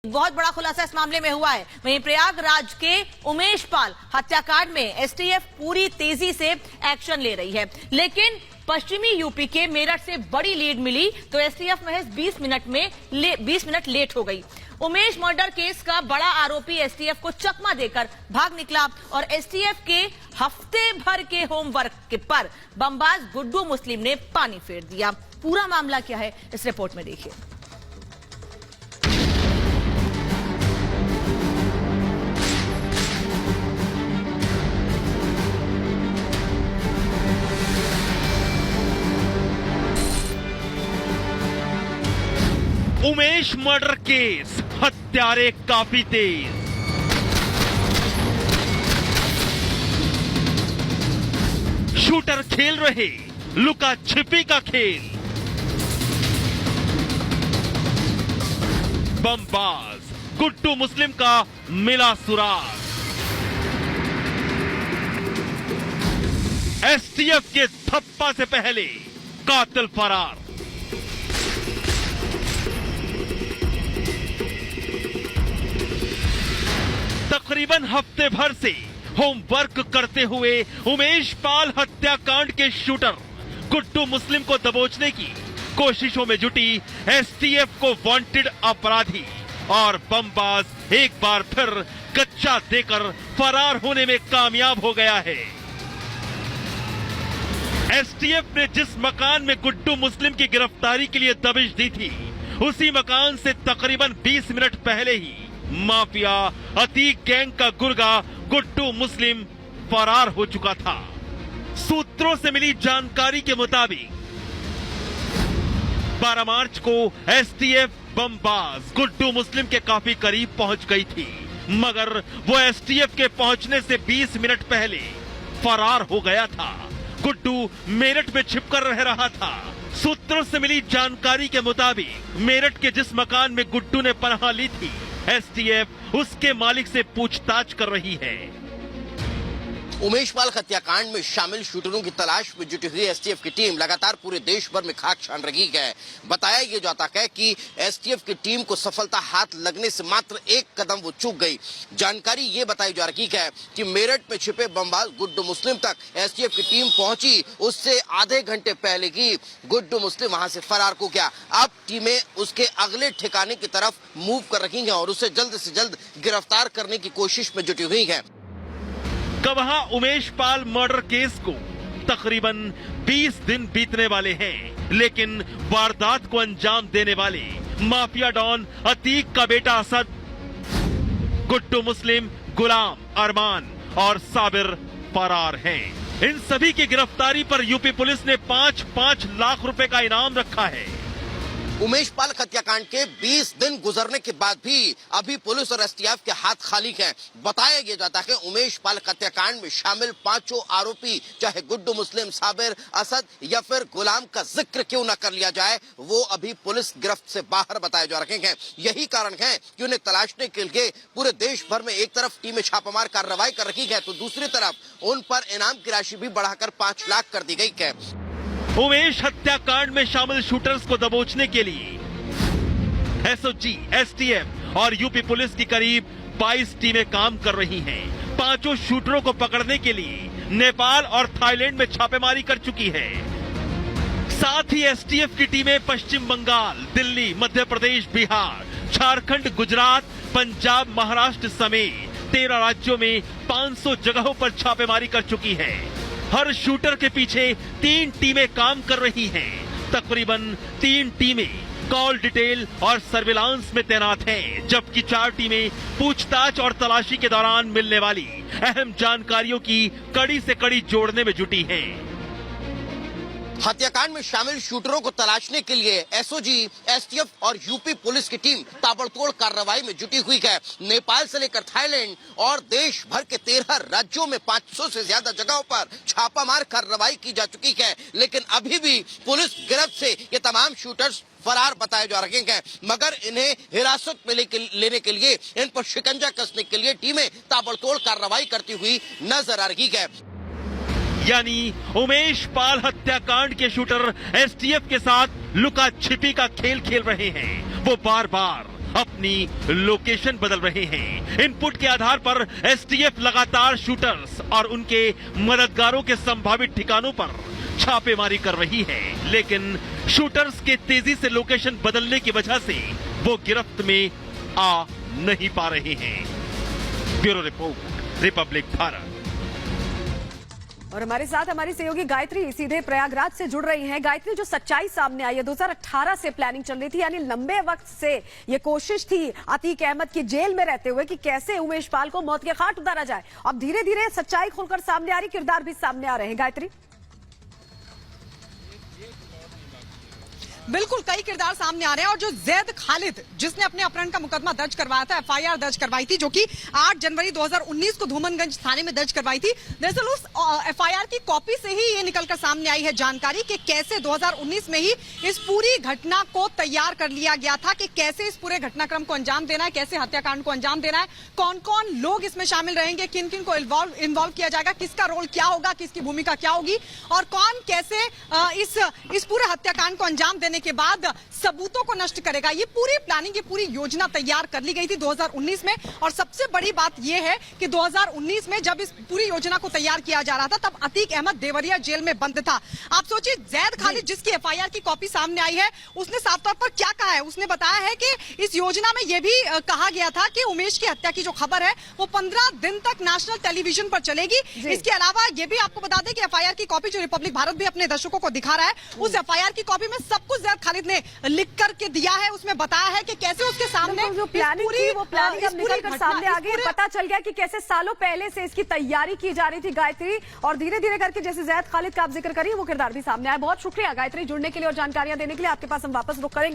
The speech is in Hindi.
बहुत बड़ा खुलासा इस मामले में हुआ है। वहीं प्रयागराज के उमेश पाल हत्याकांड में एसटीएफ पूरी तेजी से एक्शन ले रही है, लेकिन पश्चिमी यूपी के मेरठ से बड़ी लीड मिली तो एसटीएफ महज 20 मिनट लेट हो गई। उमेश मर्डर केस का बड़ा आरोपी एसटीएफ को चकमा देकर भाग निकला और एसटीएफ के हफ्ते भर के होमवर्क पर बमबाज गुड्डू मुस्लिम ने पानी फेर दिया। पूरा मामला क्या है इस रिपोर्ट में देखिए। उमेश मर्डर केस, हत्यारे काफी तेज। शूटर खेल रहे लुका छिपी का खेल। बमबाज गुड्डू मुस्लिम का मिला सुराग। एसटीएफ के थप्पा से पहले कातिल फरार। तकरीबन हफ्ते भर से होमवर्क करते हुए उमेश पाल हत्याकांड के शूटर गुड्डू मुस्लिम को दबोचने की कोशिशों में जुटी एसटीएफ को वांटेड अपराधी और बमबाज एक बार फिर कच्चा देकर फरार होने में कामयाब हो गया है। एसटीएफ ने जिस मकान में गुड्डू मुस्लिम की गिरफ्तारी के लिए दबिश दी थी, उसी मकान से तकरीबन 20 मिनट पहले ही माफिया अतीक गैंग का गुर्गा गुड्डू मुस्लिम फरार हो चुका था। सूत्रों से मिली जानकारी के मुताबिक 12 मार्च को एसटीएफ बमबाज गुड्डू मुस्लिम के काफी करीब पहुंच गई थी, मगर वो एसटीएफ के पहुंचने से 20 मिनट पहले फरार हो गया था। गुड्डू मेरठ में छिपकर रह रहा था। सूत्रों से मिली जानकारी के मुताबिक मेरठ के जिस मकान में गुड्डू ने पनाह ली थी, एसटीएफ उसके मालिक से पूछताछ कर रही है। उमेश पाल हत्याकांड में शामिल शूटरों की तलाश में जुटी हुई एसटीएफ की टीम लगातार पूरे देश भर में खाक छान रही है। बताया यह जाता है कि एसटीएफ की टीम को सफलता हाथ लगने से मात्र एक कदम वो चूक गई। जानकारी ये बताई जा रही है कि मेरठ में छिपे बमबाज गुड्डू मुस्लिम तक एसटीएफ की टीम पहुंची, उससे आधे घंटे पहले ही गुड्डू मुस्लिम वहां से फरार हो गया। अब टीमें उसके अगले ठिकाने की तरफ मूव कर रही है और उसे जल्द से जल्द गिरफ्तार करने की कोशिश में जुटी हुई है। गवाह उमेश पाल मर्डर केस को तकरीबन 20 दिन बीतने वाले हैं, लेकिन वारदात को अंजाम देने वाले माफिया डॉन अतीक का बेटा असद, गुड्डू मुस्लिम, गुलाम, अरमान और साबिर फरार हैं। इन सभी की गिरफ्तारी पर यूपी पुलिस ने 5-5 लाख रुपए का इनाम रखा है। उमेश पाल हत्याकांड के 20 दिन गुजरने के बाद भी अभी पुलिस और एसटीएफ के हाथ खाली हैं। बताया गया जाता है उमेश पाल हत्याकांड में शामिल 5 आरोपी, चाहे गुड्डू मुस्लिम, साबिर, असद या फिर गुलाम का जिक्र क्यों न कर लिया जाए, वो अभी पुलिस गिरफ्त से बाहर बताए जा रहे हैं। यही कारण है कि उन्हें तलाशने के लिए पूरे देश भर में एक तरफ टीमें छापामार कार्रवाई कर रही है, तो दूसरी तरफ उन पर इनाम की राशि भी बढ़ाकर 5 लाख कर दी गई है। उमेश हत्याकांड में शामिल शूटर्स को दबोचने के लिए एसओजी, एसटीएफ और यूपी पुलिस की करीब 22 टीमें काम कर रही हैं। 5 शूटरों को पकड़ने के लिए नेपाल और थाईलैंड में छापेमारी कर चुकी है। साथ ही एसटीएफ की टीमें पश्चिम बंगाल, दिल्ली, मध्य प्रदेश, बिहार, झारखंड, गुजरात, पंजाब, महाराष्ट्र समेत 13 राज्यों में 500 जगहों पर छापेमारी कर चुकी है। हर शूटर के पीछे 3 टीमें काम कर रही हैं। तकरीबन 3 टीमें कॉल डिटेल और सर्विलांस में तैनात हैं, जबकि 4 टीमें पूछताछ और तलाशी के दौरान मिलने वाली अहम जानकारियों की कड़ी से कड़ी जोड़ने में जुटी हैं। हत्याकांड में शामिल शूटरों को तलाशने के लिए एसओजी, एसटीएफ और यूपी पुलिस की टीम ताबड़तोड़ कार्रवाई में जुटी हुई है। नेपाल से लेकर थाईलैंड और देश भर के 13 राज्यों में 500 से ज्यादा जगहों पर छापामार कार्रवाई की जा चुकी है, लेकिन अभी भी पुलिस गिरफ्त से ये तमाम शूटर्स फरार बताए जा रहे हैं। मगर इन्हें हिरासत में लेने के लिए, इन पर शिकंजा कसने के लिए टीमें ताबड़तोड़ कार्रवाई करती हुई नजर आ रही है। यानी उमेश पाल हत्याकांड के शूटर एसटीएफ के साथ लुका छिपी का खेल खेल रहे हैं। वो बार बार अपनी लोकेशन बदल रहे हैं। इनपुट के आधार पर एसटीएफ लगातार शूटर्स और उनके मददगारों के संभावित ठिकानों पर छापेमारी कर रही है, लेकिन शूटर्स के तेजी से लोकेशन बदलने की वजह से वो गिरफ्त में आ नहीं पा रहे हैं। Bureau report, Republic Bharat. और हमारे साथ हमारी सहयोगी गायत्री सीधे प्रयागराज से जुड़ रही हैं। गायत्री, जो सच्चाई सामने आई है, 2018 से प्लानिंग चल रही थी, यानी लंबे वक्त से ये कोशिश थी अतीक अहमद की जेल में रहते हुए कि कैसे उमेश पाल को मौत के घाट उतारा जाए। अब धीरे धीरे सच्चाई खुलकर सामने आ रही, किरदार भी सामने आ रहे हैं। गायत्री, बिल्कुल कई किरदार सामने आ रहे हैं और जो जैद खालिद जिसने अपने अपहरण का मुकदमा दर्ज करवाया था, एफआईआर दर्ज करवाई थी, जो कि 8 जनवरी 2019 को धूमनगंज थाने में दर्ज करवाई थी। दरअसल उस एफआईआर की कॉपी से ही ये निकलकर सामने आई है जानकारी कि कैसे 2019 में ही इस पूरी घटना को तैयार कर लिया गया था कि कैसे इस पूरे घटनाक्रम को अंजाम देना है, कैसे हत्याकांड को अंजाम देना है, कौन कौन लोग इसमें शामिल रहेंगे, किन किन को इन्वॉल्व किया जाएगा, किसका रोल क्या होगा, किसकी भूमिका क्या होगी और कौन कैसे इस पूरे हत्याकांड को अंजाम देने के बाद सबूतों को नष्ट करेगा। ये पूरी प्लानिंग, ये पूरी योजना तैयार कर ली गई थी 2019 में। और सबसे बड़ी बात यह है कि 2019 में जब इस पूरी योजना को तैयार किया जा रहा था, तब अतीक अहमद देवरिया जेल में बंद था। आप सोचिए, जैद खालिद जिसकी एफआईआर की कॉपी सामने आई है, उसने साफ तौर पर क्या कहा है? उसने बताया है कि इस योजना में यह भी कहा गया था कि उमेश की हत्या की जो खबर है वो 15 दिन तक नेशनल टेलीविजन पर चलेगी। इसके अलावा यह भी आपको बता दें कि एफआईआर की कॉपी जो रिपब्लिक भारत भी अपने दर्शकों को दिखा रहा है, उस एफआईआर की कॉपी में सब कुछ जैद खालिद ने लिख करके दिया है। उसमें बताया है कि कैसे उसके सामने जो प्लानिंग थी वो प्लानिंग अब निकल कर सामने आ गई। पता चल गया कि कैसे सालों पहले से इसकी तैयारी की जा रही थी गायत्री, और धीरे धीरे करके जैसे जैद खालिद का आप जिक्र करिए वो किरदार भी सामने आया। बहुत शुक्रिया गायत्री जुड़ने के लिए और जानकारियां देने के लिए। आपके पास हम वापस रुक करेंगे।